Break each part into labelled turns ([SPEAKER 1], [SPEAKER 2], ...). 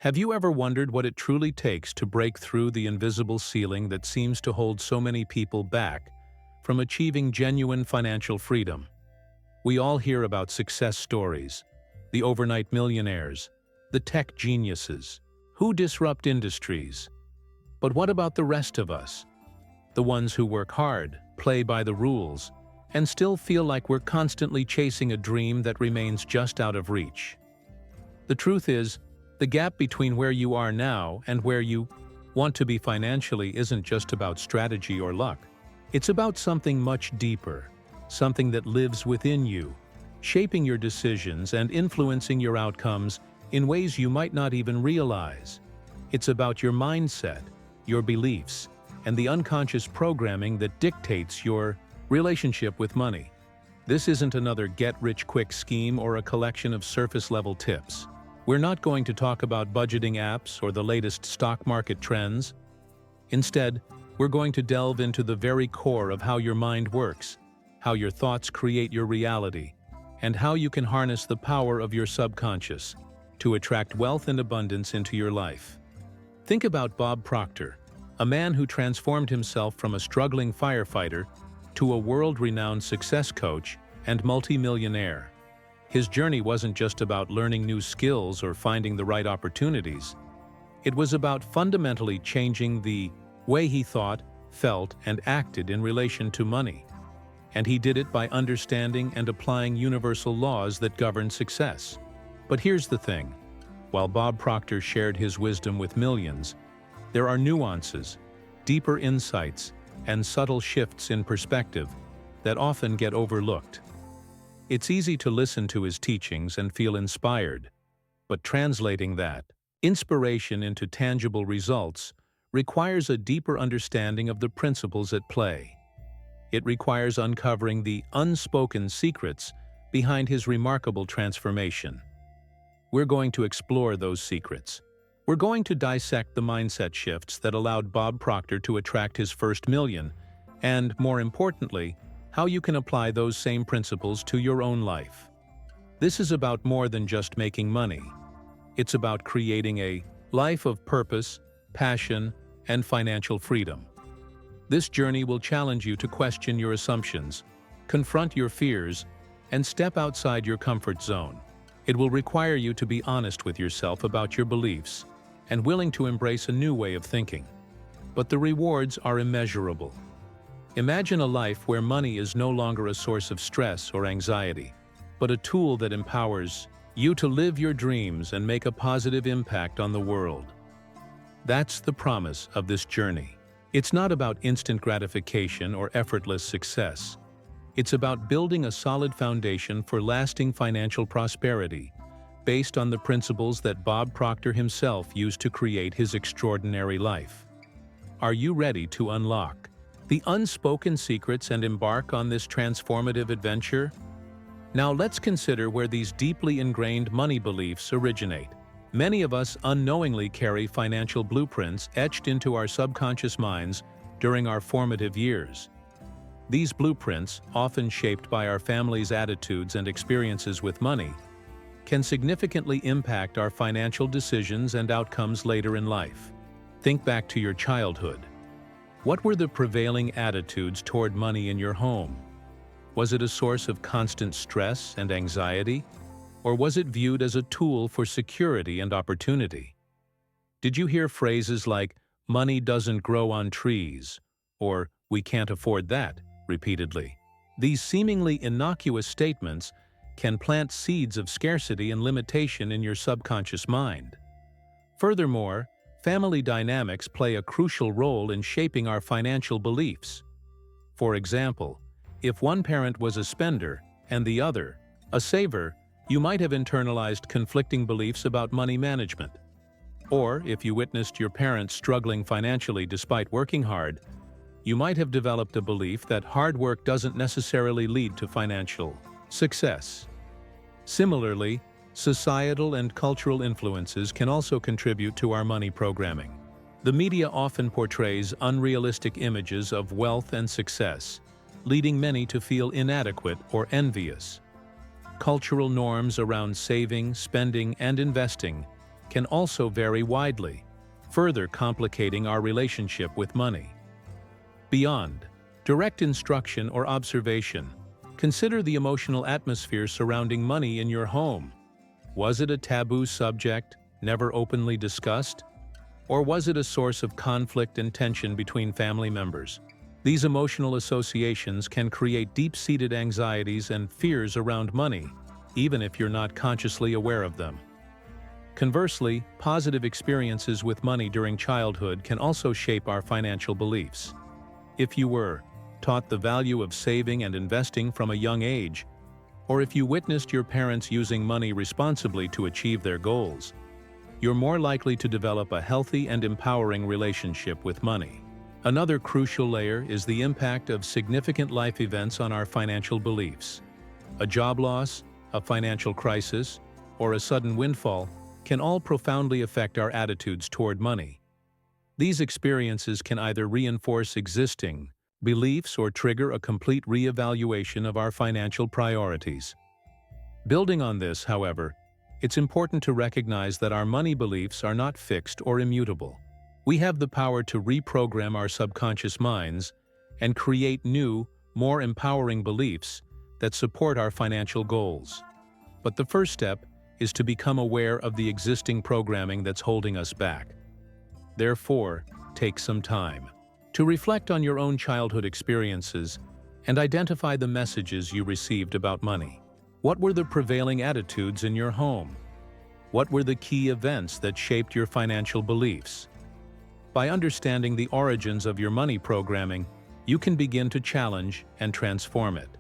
[SPEAKER 1] Have you ever wondered what it truly takes to break through the invisible ceiling that seems to hold so many people back from achieving genuine financial freedom? We all hear about success stories, the overnight millionaires, the tech geniuses, who disrupt industries. But what about the rest of us? The ones who work hard, play by the rules, and still feel like we're constantly chasing a dream that remains just out of reach. The truth is, the gap between where you are now and where you want to be financially isn't just about strategy or luck. It's about something much deeper, something that lives within you, shaping your decisions and influencing your outcomes in ways you might not even realize. It's about your mindset, your beliefs, and the unconscious programming that dictates your relationship with money. This isn't another get-rich-quick scheme or a collection of surface-level tips. We're not going to talk about budgeting apps or the latest stock market trends. Instead, we're going to delve into the very core of how your mind works, how your thoughts create your reality, and how you can harness the power of your subconscious to attract wealth and abundance into your life. Think about Bob Proctor, a man who transformed himself from a struggling firefighter to a world-renowned success coach and multimillionaire. His journey wasn't just about learning new skills or finding the right opportunities. It was about fundamentally changing the way he thought, felt, and acted in relation to money. And he did it by understanding and applying universal laws that govern success. But here's the thing. While Bob Proctor shared his wisdom with millions, there are nuances, deeper insights, and subtle shifts in perspective that often get overlooked. It's easy to listen to his teachings and feel inspired, but translating that inspiration into tangible results requires a deeper understanding of the principles at play. It requires uncovering the unspoken secrets behind his remarkable transformation. We're going to explore those secrets. We're going to dissect the mindset shifts that allowed Bob Proctor to attract his first million, and, more importantly, how you can apply those same principles to your own life. This is about more than just making money. It's about creating a life of purpose, passion, and financial freedom. This journey will challenge you to question your assumptions, confront your fears, and step outside your comfort zone. It will require you to be honest with yourself about your beliefs and willing to embrace a new way of thinking. But the rewards are immeasurable. Imagine a life where money is no longer a source of stress or anxiety, but a tool that empowers you to live your dreams and make a positive impact on the world. That's the promise of this journey. It's not about instant gratification or effortless success. It's about building a solid foundation for lasting financial prosperity, based on the principles that Bob Proctor himself used to create his extraordinary life. Are you ready to unlock the unspoken secrets and embark on this transformative adventure? Now let's consider where these deeply ingrained money beliefs originate. Many of us unknowingly carry financial blueprints etched into our subconscious minds during our formative years. These blueprints, often shaped by our family's attitudes and experiences with money, can significantly impact our financial decisions and outcomes later in life. Think back to your childhood. What were the prevailing attitudes toward money in your home? Was it a source of constant stress and anxiety, or was it viewed as a tool for security and opportunity? Did you hear phrases like, "Money doesn't grow on trees," or "We can't afford that," repeatedly? These seemingly innocuous statements can plant seeds of scarcity and limitation in your subconscious mind. Furthermore, family dynamics play a crucial role in shaping our financial beliefs. For example, if one parent was a spender and the other a saver, you might have internalized conflicting beliefs about money management. Or, if you witnessed your parents struggling financially despite working hard, you might have developed a belief that hard work doesn't necessarily lead to financial success. Similarly, societal and cultural influences can also contribute to our money programming. The media often portrays unrealistic images of wealth and success, leading many to feel inadequate or envious. Cultural norms around saving, spending, and investing can also vary widely, further complicating our relationship with money. Beyond direct instruction or observation, consider the emotional atmosphere surrounding money in your home. Was it a taboo subject, never openly discussed? Or was it a source of conflict and tension between family members? These emotional associations can create deep-seated anxieties and fears around money, even if you're not consciously aware of them. Conversely, positive experiences with money during childhood can also shape our financial beliefs. If you were taught the value of saving and investing from a young age, or if you witnessed your parents using money responsibly to achieve their goals, you're more likely to develop a healthy and empowering relationship with money. Another crucial layer is the impact of significant life events on our financial beliefs. A job loss, a financial crisis, or a sudden windfall can all profoundly affect our attitudes toward money. These experiences can either reinforce existing beliefs or trigger a complete reevaluation of our financial priorities. Building on this, however, it's important to recognize that our money beliefs are not fixed or immutable. We have the power to reprogram our subconscious minds and create new, more empowering beliefs that support our financial goals. But the first step is to become aware of the existing programming that's holding us back. Therefore, take some time to reflect on your own childhood experiences and identify the messages you received about money. What were the prevailing attitudes in your home? What were the key events that shaped your financial beliefs? By understanding the origins of your money programming, you can begin to challenge and transform it.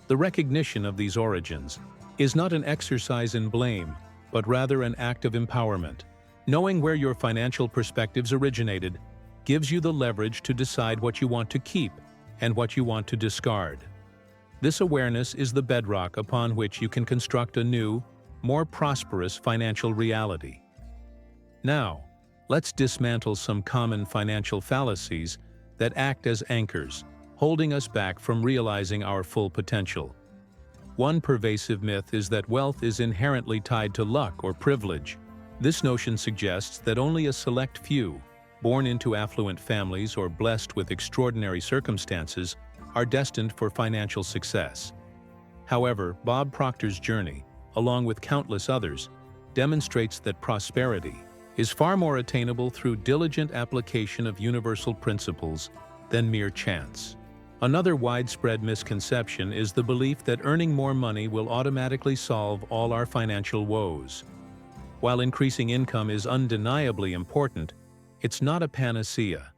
[SPEAKER 1] The recognition of these origins is not an exercise in blame, but rather an act of empowerment. Knowing where your financial perspectives originated gives you the leverage to decide what you want to keep and what you want to discard. This awareness is the bedrock upon which you can construct a new, more prosperous financial reality. Now, let's dismantle some common financial fallacies that act as anchors, holding us back from realizing our full potential. One pervasive myth is that wealth is inherently tied to luck or privilege. This notion suggests that only a select few, born into affluent families or blessed with extraordinary circumstances, are destined for financial success. However, Bob Proctor's journey, along with countless others, demonstrates that prosperity is far more attainable through diligent application of universal principles than mere chance. Another widespread misconception is the belief that earning more money will automatically solve all our financial woes. While increasing income is undeniably important, it's not a panacea.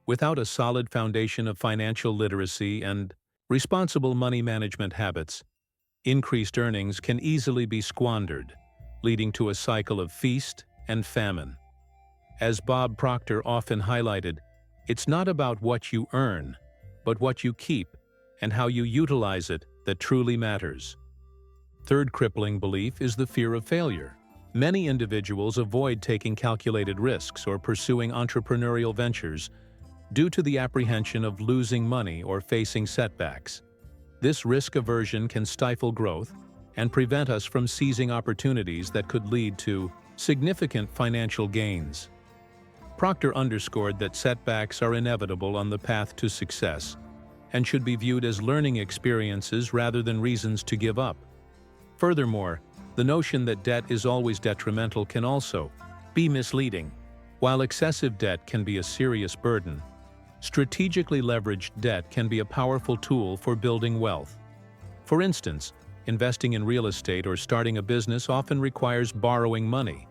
[SPEAKER 1] Without a solid foundation of financial literacy and responsible money management habits, increased earnings can easily be squandered, leading to a cycle of feast and famine. As Bob Proctor often highlighted, it's not about what you earn, but what you keep and how you utilize it that truly matters. Third crippling belief is the fear of failure. Many individuals avoid taking calculated risks or pursuing entrepreneurial ventures due to the apprehension of losing money or facing setbacks. This risk aversion can stifle growth and prevent us from seizing opportunities that could lead to significant financial gains. Proctor underscored that setbacks are inevitable on the path to success and should be viewed as learning experiences rather than reasons to give up. Furthermore, the notion that debt is always detrimental can also be misleading. While excessive debt can be a serious burden, strategically leveraged debt can be a powerful tool for building wealth. For instance, investing in real estate or starting a business often requires borrowing money,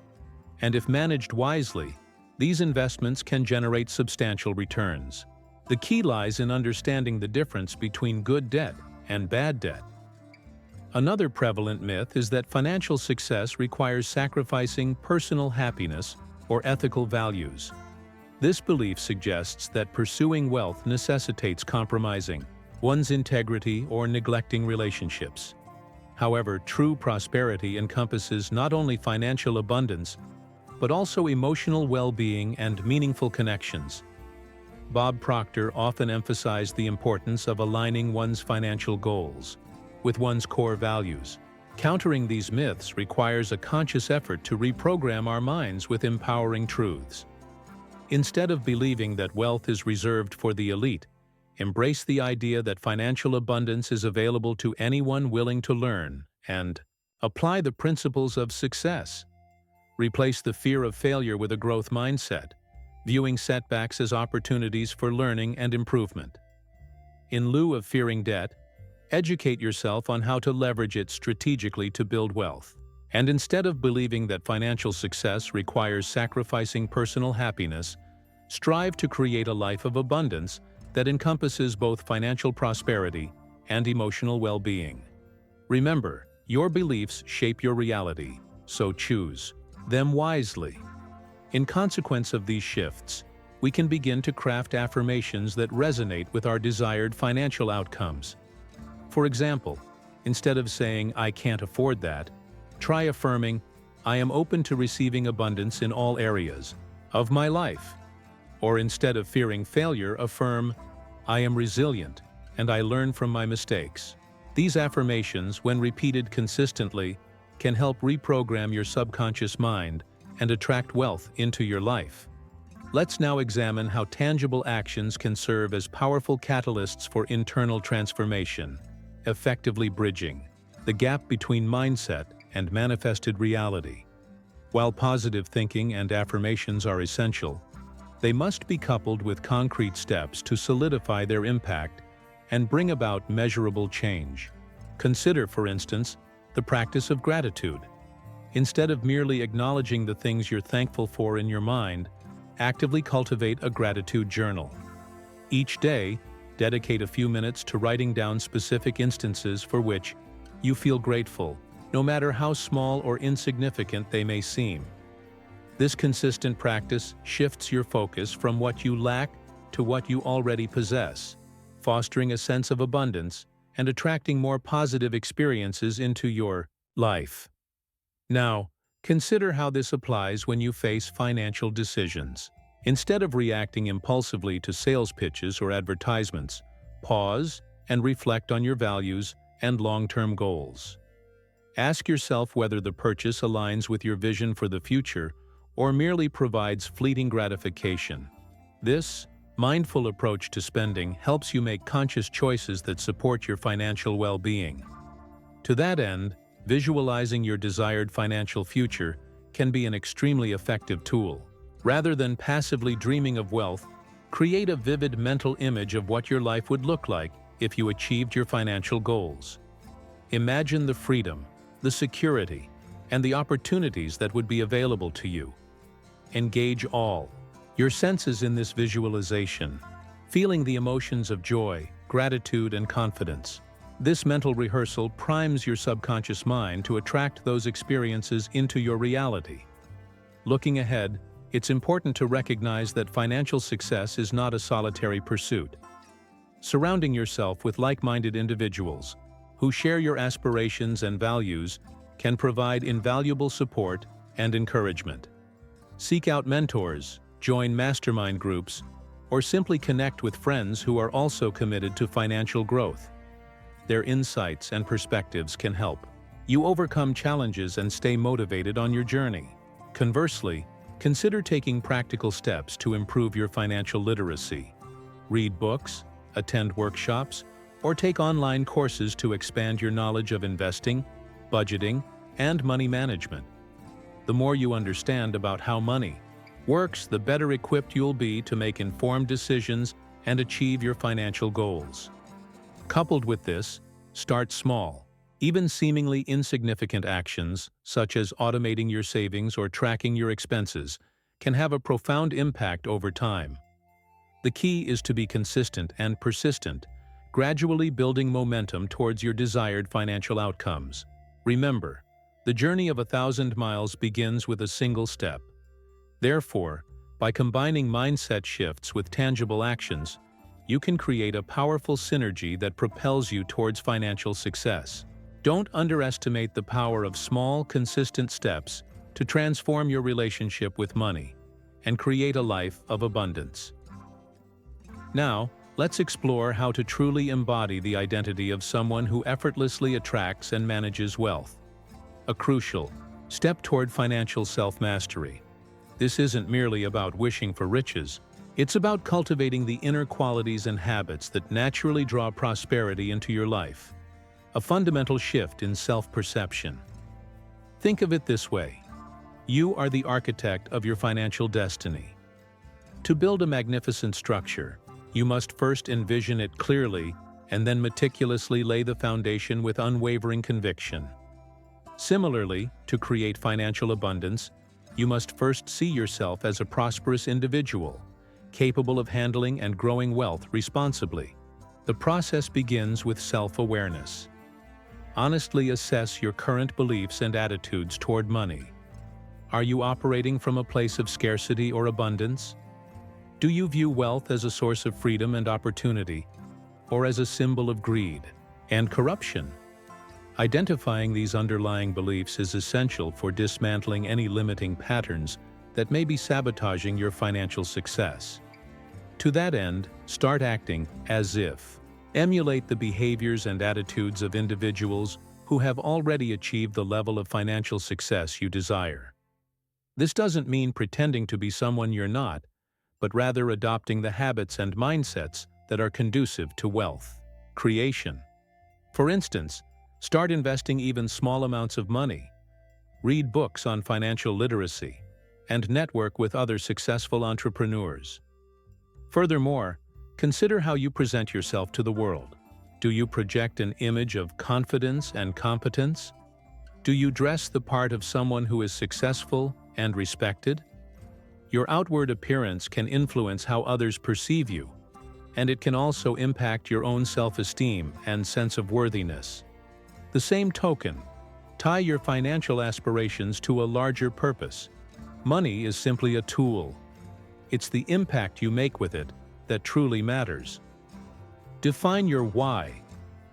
[SPEAKER 1] and if managed wisely, these investments can generate substantial returns. The key lies in understanding the difference between good debt and bad debt. Another prevalent myth is that financial success requires sacrificing personal happiness or ethical values. This belief suggests that pursuing wealth necessitates compromising one's integrity or neglecting relationships. However, true prosperity encompasses not only financial abundance, but also emotional well-being and meaningful connections. Bob Proctor often emphasized the importance of aligning one's financial goals with one's core values, Countering these myths requires a conscious effort to reprogram our minds with empowering truths. Instead of believing that wealth is reserved for the elite, embrace the idea that financial abundance is available to anyone willing to learn and apply the principles of success. Replace the fear of failure with a growth mindset, viewing setbacks as opportunities for learning and improvement. In lieu of fearing debt, educate yourself on how to leverage it strategically to build wealth. And instead of believing that financial success requires sacrificing personal happiness, strive to create a life of abundance that encompasses both financial prosperity and emotional well-being. Remember, your beliefs shape your reality, so choose them wisely. In consequence of these shifts, we can begin to craft affirmations that resonate with our desired financial outcomes. For example, instead of saying, "I can't afford that," try affirming, "I am open to receiving abundance in all areas of my life." Or instead of fearing failure, affirm, "I am resilient and I learn from my mistakes." These affirmations, when repeated consistently, can help reprogram your subconscious mind and attract wealth into your life. Let's now examine how tangible actions can serve as powerful catalysts for internal transformation, effectively bridging the gap between mindset and manifested reality. While positive thinking and affirmations are essential, they must be coupled with concrete steps to solidify their impact and bring about measurable change. Consider, for instance, the practice of gratitude. Instead of merely acknowledging the things you're thankful for in your mind, actively cultivate a gratitude journal. Each day, dedicate a few minutes to writing down specific instances for which you feel grateful, no matter how small or insignificant they may seem. This consistent practice shifts your focus from what you lack to what you already possess, fostering a sense of abundance and attracting more positive experiences into your life. Now, consider how this applies when you face financial decisions. Instead of reacting impulsively to sales pitches or advertisements, pause and reflect on your values and long-term goals. Ask yourself whether the purchase aligns with your vision for the future or merely provides fleeting gratification. This mindful approach to spending helps you make conscious choices that support your financial well-being. To that end, visualizing your desired financial future can be an extremely effective tool. Rather than passively dreaming of wealth, create a vivid mental image of what your life would look like if you achieved your financial goals. Imagine the freedom, the security, and the opportunities that would be available to you. Engage all your senses in this visualization, feeling the emotions of joy, gratitude, and confidence. This mental rehearsal primes your subconscious mind to attract those experiences into your reality. Looking ahead, it's important to recognize that financial success is not a solitary pursuit. Surrounding yourself with like-minded individuals who share your aspirations and values can provide invaluable support and encouragement. Seek out mentors, join mastermind groups, or simply connect with friends who are also committed to financial growth. Their insights and perspectives can help you overcome challenges and stay motivated on your journey. Conversely, consider taking practical steps to improve your financial literacy. Read books, attend workshops, or take online courses to expand your knowledge of investing, budgeting, and money management. The more you understand about how money works, the better equipped you'll be to make informed decisions and achieve your financial goals. Coupled with this, start small. Even seemingly insignificant actions, such as automating your savings or tracking your expenses, can have a profound impact over time. The key is to be consistent and persistent, gradually building momentum towards your desired financial outcomes. Remember, the journey of 1,000 miles begins with a single step. Therefore, by combining mindset shifts with tangible actions, you can create a powerful synergy that propels you towards financial success. Don't underestimate the power of small, consistent steps to transform your relationship with money and create a life of abundance. Now, let's explore how to truly embody the identity of someone who effortlessly attracts and manages wealth. a crucial step toward financial self-mastery. This isn't merely about wishing for riches, it's about cultivating the inner qualities and habits that naturally draw prosperity into your life. A fundamental shift in self-perception. Think of it this way. You are the architect of your financial destiny. To build a magnificent structure, you must first envision it clearly and then meticulously lay the foundation with unwavering conviction. Similarly, to create financial abundance, you must first see yourself as a prosperous individual, capable of handling and growing wealth responsibly. The process begins with self-awareness. Honestly assess your current beliefs and attitudes toward money. Are you operating from a place of scarcity or abundance? Do you view wealth as a source of freedom and opportunity, or as a symbol of greed and corruption? Identifying these underlying beliefs is essential for dismantling any limiting patterns that may be sabotaging your financial success. To that end, start acting as if. Emulate the behaviors and attitudes of individuals who have already achieved the level of financial success you desire. This doesn't mean pretending to be someone you're not, but rather adopting the habits and mindsets that are conducive to wealth creation. For instance, start investing even small amounts of money. Read books on financial literacy and network with other successful entrepreneurs. Furthermore, consider how you present yourself to the world. Do you project an image of confidence and competence? Do you dress the part of someone who is successful and respected? Your outward appearance can influence how others perceive you, and it can also impact your own self-esteem and sense of worthiness. The same token, tie your financial aspirations to a larger purpose. Money is simply a tool. It's the impact you make with it that truly matters. Define your why,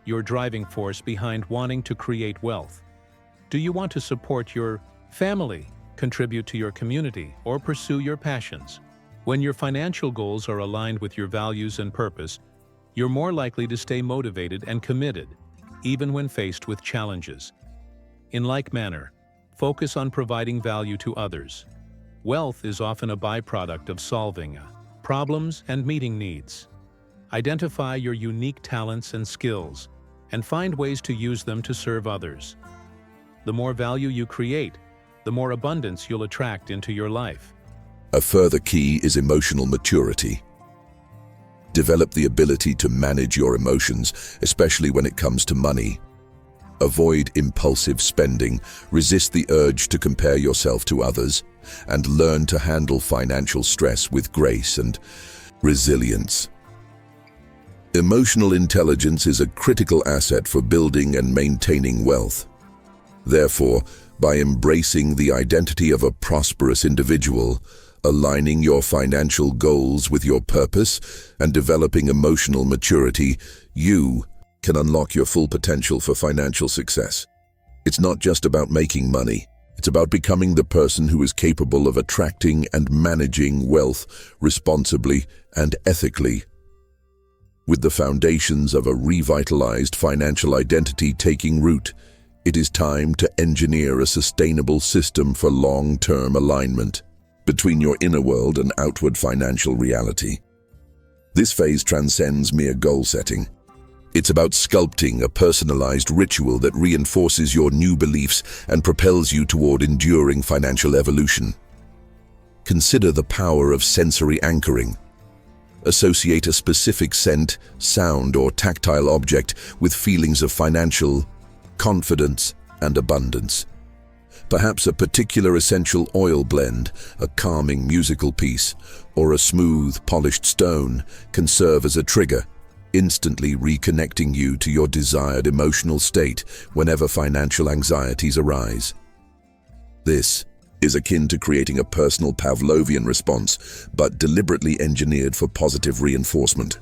[SPEAKER 1] your driving force behind wanting to create wealth. Do you want to support your family, contribute to your community, or pursue your passions? When your financial goals are aligned with your values and purpose, you're more likely to stay motivated and committed, even when faced with challenges. In like manner, focus on providing value to others. Wealth is often a byproduct of solving problems and meeting needs. Identify your unique talents and skills, and find ways to use them to serve others. The more value you create, the more abundance you'll attract into your life.
[SPEAKER 2] A further key is emotional maturity. Develop the ability to manage your emotions, especially when it comes to money. Avoid impulsive spending, resist the urge to compare yourself to others, and learn to handle financial stress with grace and resilience. Emotional intelligence is a critical asset for building and maintaining wealth. Therefore, by embracing the identity of a prosperous individual, aligning your financial goals with your purpose, and developing emotional maturity, you can unlock your full potential for financial success. It's not just about making money. It's about becoming the person who is capable of attracting and managing wealth responsibly and ethically. With the foundations of a revitalized financial identity taking root, it is time to engineer a sustainable system for long-term alignment between your inner world and outward financial reality. This phase transcends mere goal setting. It's about sculpting a personalized ritual that reinforces your new beliefs and propels you toward enduring financial evolution. Consider the power of sensory anchoring. Associate a specific scent, sound, or tactile object with feelings of financial confidence and abundance. Perhaps a particular essential oil blend, a calming musical piece, or a smooth, polished stone can serve as a trigger, instantly reconnecting you to your desired emotional state whenever financial anxieties arise. This is akin to creating a personal Pavlovian response, but deliberately engineered for positive reinforcement.